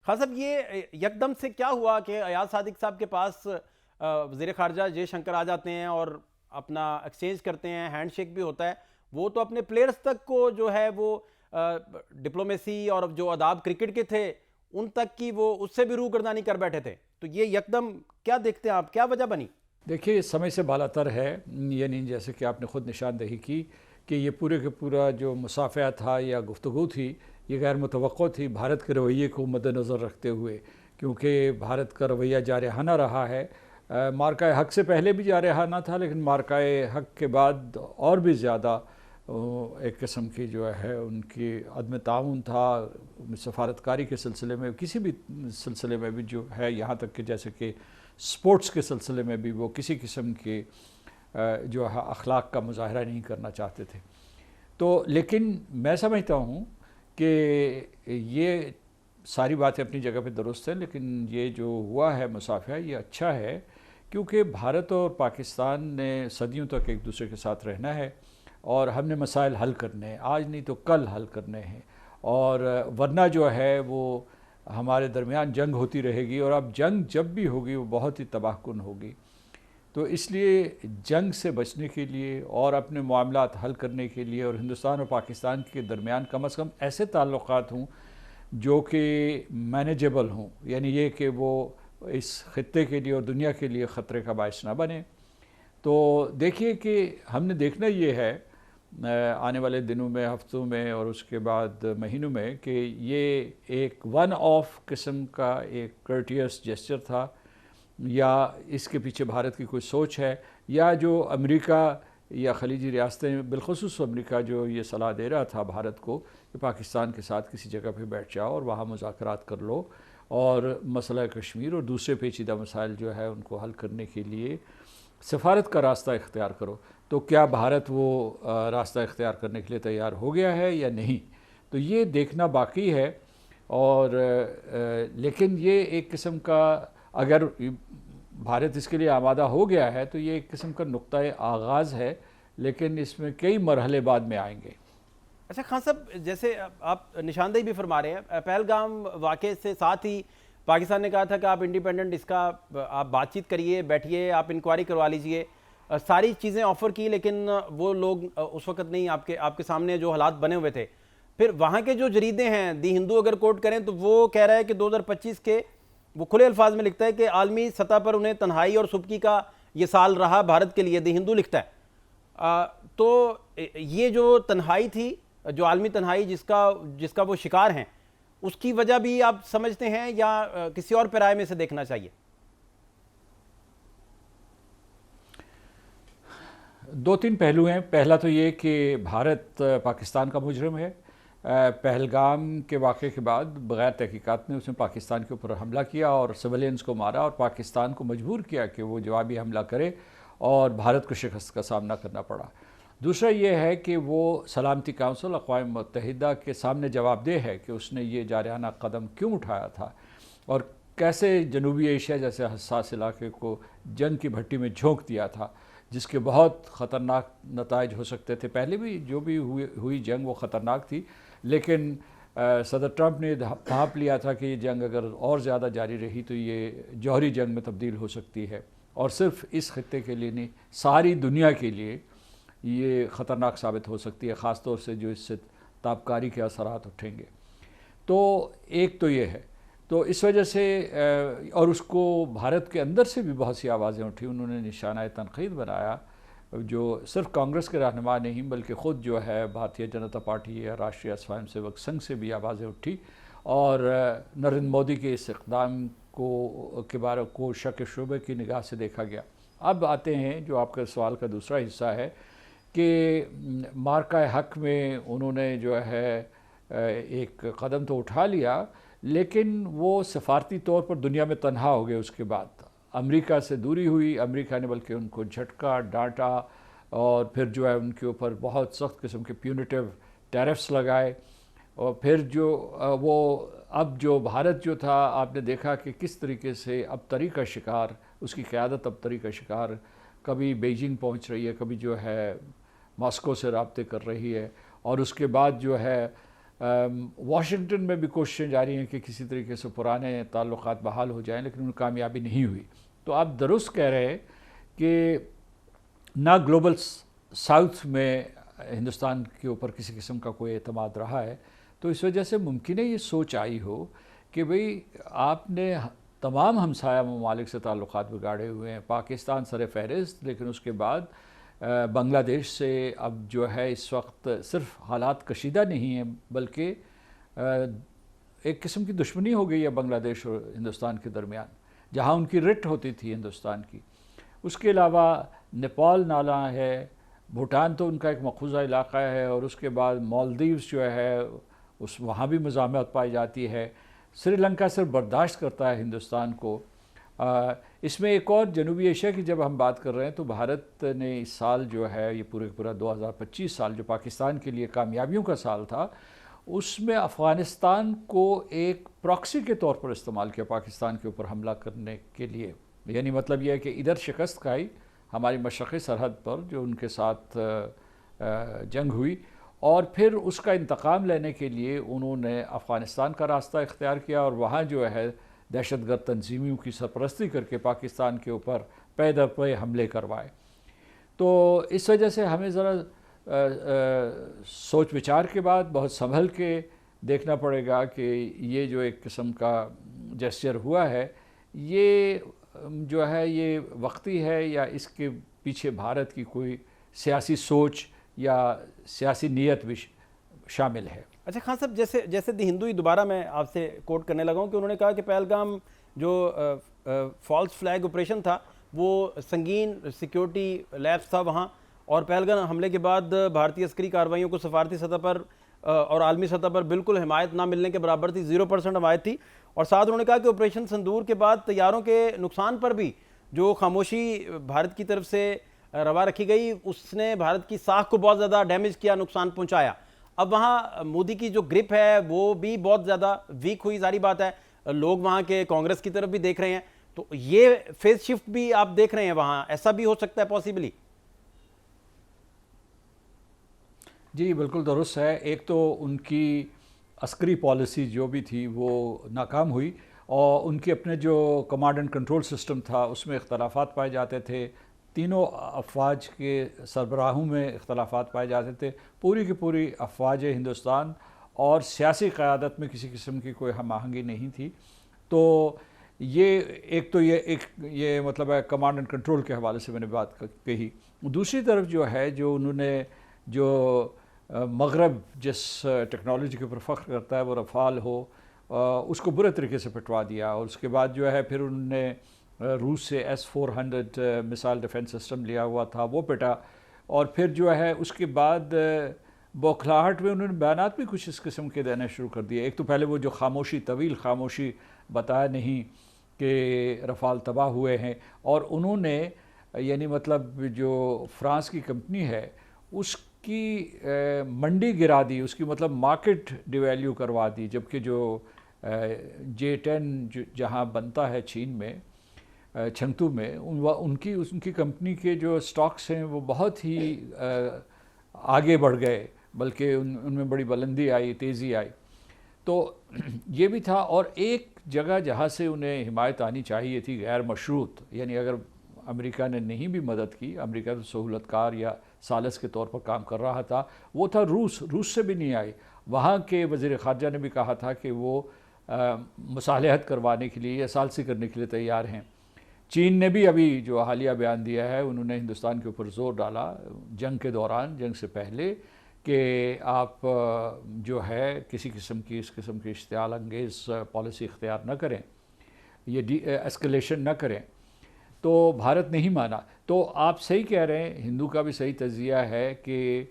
خان صاحب یہ یکدم سے کیا ہوا کہ ایاز صادق صاحب کے پاس وزیر خارجہ جے شنکر آ جاتے ہیں اور اپنا ایکسچینج کرتے ہیں، ہینڈ شیک بھی ہوتا ہے، وہ تو اپنے پلیئرز تک کو جو ہے وہ ڈپلومیسی اور جو آداب کرکٹ کے تھے ان تک کی وہ اس سے بھی روگردانی کر بیٹھے تھے، تو یہ یکدم کیا دیکھتے ہیں آپ، کیا وجہ بنی؟ دیکھیے یہ سمے سے بالا تر ہے، یعنی جیسے کہ آپ نے خود نشاندہی کی کہ یہ پورے کے پورا جو مصافحہ تھا یا گفتگو تھی یہ غیر متوقع تھی بھارت کے رویے کو مد نظر رکھتے ہوئے، کیونکہ بھارت کا رویہ جارحانہ رہا ہے۔ مارکہ حق سے پہلے بھی جارحانہ تھا، لیکن مارکہ حق کے بعد اور بھی زیادہ ایک قسم کی جو ہے ان کی عدم تعاون تھا سفارتکاری کے سلسلے میں، کسی بھی سلسلے میں بھی جو ہے، یہاں تک کہ جیسے کہ سپورٹس کے سلسلے میں بھی وہ کسی قسم کے جو ہے اخلاق کا مظاہرہ نہیں کرنا چاہتے تھے۔ تو لیکن میں سمجھتا ہوں کہ یہ ساری باتیں اپنی جگہ پہ درست ہیں، لیکن یہ جو ہوا ہے مصافحہ یہ اچھا ہے، کیونکہ بھارت اور پاکستان نے صدیوں تک ایک دوسرے کے ساتھ رہنا ہے اور ہم نے مسائل حل کرنے ہیں، آج نہیں تو کل حل کرنے ہیں، اور ورنہ جو ہے وہ ہمارے درمیان جنگ ہوتی رہے گی، اور اب جنگ جب بھی ہوگی وہ بہت ہی تباہ کن ہوگی۔ تو اس لیے جنگ سے بچنے کے لیے اور اپنے معاملات حل کرنے کے لیے، اور ہندوستان اور پاکستان کے درمیان کم از کم ایسے تعلقات ہوں جو کہ مینیجیبل ہوں، یعنی یہ کہ وہ اس خطے کے لیے اور دنیا کے لیے خطرے کا باعث نہ بنے۔ تو دیکھیے کہ ہم نے دیکھنا یہ ہے آنے والے دنوں میں، ہفتوں میں اور اس کے بعد مہینوں میں، کہ یہ ایک ون آف قسم کا ایک کرٹیس جیسچر تھا، یا اس کے پیچھے بھارت کی کوئی سوچ ہے، یا جو امریکہ یا خلیجی ریاستیں، بالخصوص امریکہ جو یہ صلاح دے رہا تھا بھارت کو کہ پاکستان کے ساتھ کسی جگہ پہ بیٹھ جاؤ اور وہاں مذاکرات کر لو اور مسئلہ کشمیر اور دوسرے پیچیدہ مسائل جو ہے ان کو حل کرنے کے لیے سفارت کا راستہ اختیار کرو۔ تو کیا بھارت وہ راستہ اختیار کرنے کے لیے تیار ہو گیا ہے یا نہیں؟ تو یہ دیکھنا باقی ہے، اور لیکن یہ ایک قسم کا، اگر بھارت اس کے لیے آمادہ ہو گیا ہے تو یہ ایک قسم کا نقطۂ آغاز ہے، لیکن اس میں کئی مرحلے بعد میں آئیں گے۔ اچھا خان صاحب، جیسے آپ نشاندہی بھی فرما رہے ہیں، پہلگام واقعے سے ساتھ ہی پاکستان نے کہا تھا کہ آپ انڈیپینڈنٹ اس کا آپ بات چیت کریے، بیٹھیے، آپ انکوائری کروا لیجئے، ساری چیزیں آفر کی، لیکن وہ لوگ اس وقت نہیں، آپ کے سامنے جو حالات بنے ہوئے تھے۔ پھر وہاں کے جو جریدے ہیں، دی ہندو اگر کوٹ کریں تو وہ کہہ رہا ہے کہ 2025 کے وہ کھلے الفاظ میں لکھتا ہے کہ عالمی سطح پر انہیں تنہائی اور سبکی کا یہ سال رہا بھارت کے لیے، دی ہندو لکھتا ہے۔ تو یہ جو تنہائی تھی، جو عالمی تنہائی جس کا وہ شکار ہیں، اس کی وجہ بھی آپ سمجھتے ہیں یا کسی اور پیرائے میں سے دیکھنا چاہیے؟ دو تین پہلو ہیں۔ پہلا تو یہ کہ بھارت پاکستان کا مجرم ہے۔ پہلگام کے واقعے کے بعد بغیر تحقیقات میں اس نے پاکستان کے اوپر حملہ کیا اور سویلینز کو مارا، اور پاکستان کو مجبور کیا کہ وہ جوابی حملہ کرے، اور بھارت کو شکست کا سامنا کرنا پڑا۔ دوسرا یہ ہے کہ وہ سلامتی کونسل اقوام متحدہ کے سامنے جواب دہ ہے کہ اس نے یہ جارحانہ قدم کیوں اٹھایا تھا، اور کیسے جنوبی ایشیا جیسے حساس علاقے کو جنگ کی بھٹی میں جھونک دیا تھا، جس کے بہت خطرناک نتائج ہو سکتے تھے۔ پہلے بھی جو بھی ہوئی جنگ وہ خطرناک تھی، لیکن صدر ٹرمپ نے بھانپ لیا تھا کہ یہ جنگ اگر اور زیادہ جاری رہی تو یہ جوہری جنگ میں تبدیل ہو سکتی ہے، اور صرف اس خطے کے لیے نہیں، ساری دنیا کے لیے یہ خطرناک ثابت ہو سکتی ہے، خاص طور سے جو اس سے تابکاری کے اثرات اٹھیں گے۔ تو ایک تو یہ ہے، تو اس وجہ سے اور اس کو بھارت کے اندر سے بھی بہت سی آوازیں اٹھی، انہوں نے نشانہ تنقید بنایا، جو صرف کانگریس کے رہنما نہیں بلکہ خود جو ہے بھارتیہ جنتا پارٹی یا راشٹریہ سوائم سیوک سنگھ سے بھی آوازیں اٹھی، اور نریندر مودی کے اس اقدام کے بارے کو شک شبہ کی نگاہ سے دیکھا گیا۔ اب آتے ہیں جو آپ کا سوال کا دوسرا حصہ ہے کہ مارکہ حق میں انہوں نے جو ہے ایک قدم تو اٹھا لیا، لیکن وہ سفارتی طور پر دنیا میں تنہا ہو گئے۔ اس کے بعد امریکہ سے دوری ہوئی، امریکہ نے بلکہ ان کو جھٹکا، ڈانٹا، اور پھر جو ہے ان کے اوپر بہت سخت قسم کے پیونیٹیو ٹیرفس لگائے، اور پھر جو وہ اب جو بھارت جو تھا، آپ نے دیکھا کہ کس طریقے سے ابتری کا شکار، اس کی قیادت ابتری کا شکار، کبھی بیجنگ پہنچ رہی ہے، کبھی جو ہے ماسکو سے رابطے کر رہی ہے، اور اس کے بعد جو ہے واشنگٹن میں بھی کوششیں جاری ہیں کہ کسی طریقے سے پرانے تعلقات بحال ہو جائیں، لیکن ان میں کامیابی نہیں ہوئی۔ تو آپ درست کہہ رہے ہیں کہ نہ گلوبل ساؤتھ میں ہندوستان کے اوپر کسی قسم کا کوئی اعتماد رہا ہے، تو اس وجہ سے ممکن ہے یہ سوچ آئی ہو کہ بھئی آپ نے تمام ہمسایہ ممالک سے تعلقات بگاڑے ہوئے ہیں، پاکستان سر فہرست، لیکن اس کے بعد بنگلہ دیش سے اب جو ہے اس وقت صرف حالات کشیدہ نہیں ہیں بلکہ ایک قسم کی دشمنی ہو گئی ہے بنگلہ دیش اور ہندوستان کے درمیان، جہاں ان کی رٹ ہوتی تھی ہندوستان کی۔ اس کے علاوہ نیپال نالا ہے، بھوٹان تو ان کا ایک مقبوضہ علاقہ ہے، اور اس کے بعد مالدیوز جو ہے وہاں بھی مزاحمت پائی جاتی ہے۔ سری لنکا صرف برداشت کرتا ہے ہندوستان کو۔ اس میں ایک اور جنوبی ایشیا کی جب ہم بات کر رہے ہیں تو بھارت نے اس سال جو ہے یہ پورا 2025 سال جو پاکستان کے لیے کامیابیوں کا سال تھا، اس میں افغانستان کو ایک پراکسی کے طور پر استعمال کیا پاکستان کے اوپر حملہ کرنے کے لیے۔ یعنی مطلب یہ ہے کہ ادھر شکست کھائی ہماری مشرقی سرحد پر جو ان کے ساتھ جنگ ہوئی، اور پھر اس کا انتقام لینے کے لیے انہوں نے افغانستان کا راستہ اختیار کیا، اور وہاں جو ہے دہشت گرد تنظیموں کی سرپرستی کر کے پاکستان کے اوپر پے در پے حملے کروائے۔ تو اس وجہ سے ہمیں ذرا سوچ وچار کے بعد بہت سنبھل کے دیکھنا پڑے گا کہ یہ جو ایک قسم کا جیسچر ہوا ہے یہ جو ہے یہ وقتی ہے، یا اس کے پیچھے بھارت کی کوئی سیاسی سوچ یا سیاسی نیت بھی شامل ہے۔ اچھا خان صاحب، جیسے دی ہندو ہی دوبارہ میں آپ سے کوٹ کرنے لگا ہوں کہ انہوں نے کہا کہ پہلگام جو فالس فلیگ آپریشن تھا وہ سنگین سیکیورٹی لیپس تھا وہاں، اور پہلگام حملے کے بعد بھارتی عسکری کارروائیوں کو سفارتی سطح پر اور عالمی سطح پر بالکل حمایت نہ ملنے کے برابر تھی، 0% حمایت تھی، اور ساتھ انہوں نے کہا کہ آپریشن سندور کے بعد طیاروں کے نقصان پر بھی جو خاموشی بھارت کی طرف سے روا رکھی گئی اس نے بھارت کی ساکھ کو بہت زیادہ ڈیمیج کیا، نقصان پہنچایا۔ اب وہاں مودی کی جو گرپ ہے وہ بھی بہت زیادہ ویک ہوئی، ظاہری بات ہے، لوگ وہاں کے کانگریس کی طرف بھی دیکھ رہے ہیں، تو یہ فیس شفٹ بھی آپ دیکھ رہے ہیں وہاں، ایسا بھی ہو سکتا ہے پاسبلی؟ جی بالکل درست ہے۔ ایک تو ان کی عسکری پالیسی جو بھی تھی وہ ناکام ہوئی، اور ان کے اپنے جو کمانڈ اینڈ کنٹرول سسٹم تھا اس میں اختلافات پائے جاتے تھے، تینوں افواج کے سربراہوں میں اختلافات پائے جاتے تھے، پوری کی پوری افواج ہندوستان اور سیاسی قیادت میں کسی قسم کی کوئی ہم آہنگی نہیں تھی۔ تو یہ ایک تو یہ مطلب ہے کمانڈ اینڈ کنٹرول کے حوالے سے میں نے بات کہی۔ دوسری طرف جو ہے جو انہوں نے جو مغرب جس ٹیکنالوجی کے اوپر فخر کرتا ہے وہ رفال ہو، اس کو برے طریقے سے پٹوا دیا، اور اس کے بعد جو ہے پھر انہوں نے روس سے S-400 میسائل ڈیفنس سسٹم لیا ہوا تھا وہ پٹا، اور پھر جو ہے اس کے بعد بوکھلاہٹ میں انہوں نے بیانات بھی کچھ اس قسم کے دینا شروع کر دیے۔ ایک تو پہلے وہ جو خاموشی، طویل خاموشی بتایا نہیں کہ رفال تباہ ہوئے ہیں، اور انہوں نے یعنی مطلب جو فرانس کی کمپنی ہے اس کی منڈی گرا دی، اس کی مطلب مارکیٹ ڈیویلیو کروا دی، جبکہ جو J-10 جہاں بنتا ہے چین میں چھنگتو میں، ان کی کمپنی کے جو سٹاکس ہیں وہ بہت ہی آگے بڑھ گئے، بلکہ ان میں بڑی بلندی آئی، تیزی آئی۔ تو یہ بھی تھا، اور ایک جگہ جہاں سے انہیں حمایت آنی چاہیے تھی غیر مشروط، یعنی اگر امریکہ نے نہیں بھی مدد کی، امریکہ تو سہولت کار یا ثالث کے طور پر کام کر رہا تھا، وہ تھا روس سے بھی نہیں آئی۔ وہاں کے وزیر خارجہ نے بھی کہا تھا کہ وہ مصالحت کروانے کے لیے یا ثالثی کرنے کے لیے تیار ہیں۔ چین نے بھی ابھی جو حالیہ بیان دیا ہے، انہوں نے ہندوستان کے اوپر زور ڈالا جنگ کے دوران، جنگ سے پہلے، کہ آپ جو ہے کسی قسم کی اس قسم کی اشتعال انگیز پالیسی اختیار نہ کریں، یہ ایسکلیشن نہ کریں۔ تو بھارت نہیں مانا۔ تو آپ صحیح کہہ رہے ہیں، ہندو کا بھی صحیح تجزیہ ہے کہ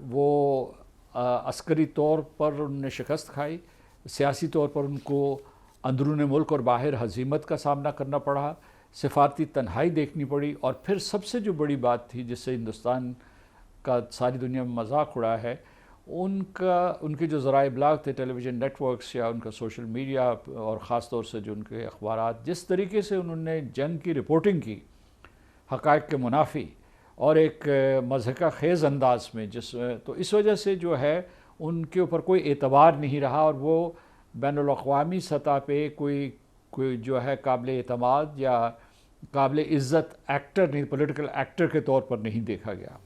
وہ عسکری طور پر انہوں نے شکست کھائی، سیاسی طور پر ان کو اندرون ملک اور باہر ہزیمت کا سامنا کرنا پڑا، سفارتی تنہائی دیکھنی پڑی، اور پھر سب سے جو بڑی بات تھی جس سے ہندوستان کا ساری دنیا میں مذاق اڑا ہے، ان کے جو ذرائع ابلاغ تھے، ٹیلی ویژن نیٹ ورکس یا ان کا سوشل میڈیا، اور خاص طور سے جو ان کے اخبارات، جس طریقے سے انہوں نے جنگ کی رپورٹنگ کی حقائق کے منافی اور ایک مضحکہ خیز انداز میں، تو اس وجہ سے جو ہے ان کے اوپر کوئی اعتبار نہیں رہا، اور وہ بین الاقوامی سطح پہ کوئی جو ہے قابل اعتماد یا قابل عزت ایکٹر نہیں، پولیٹیکل ایکٹر کے طور پر نہیں دیکھا گیا۔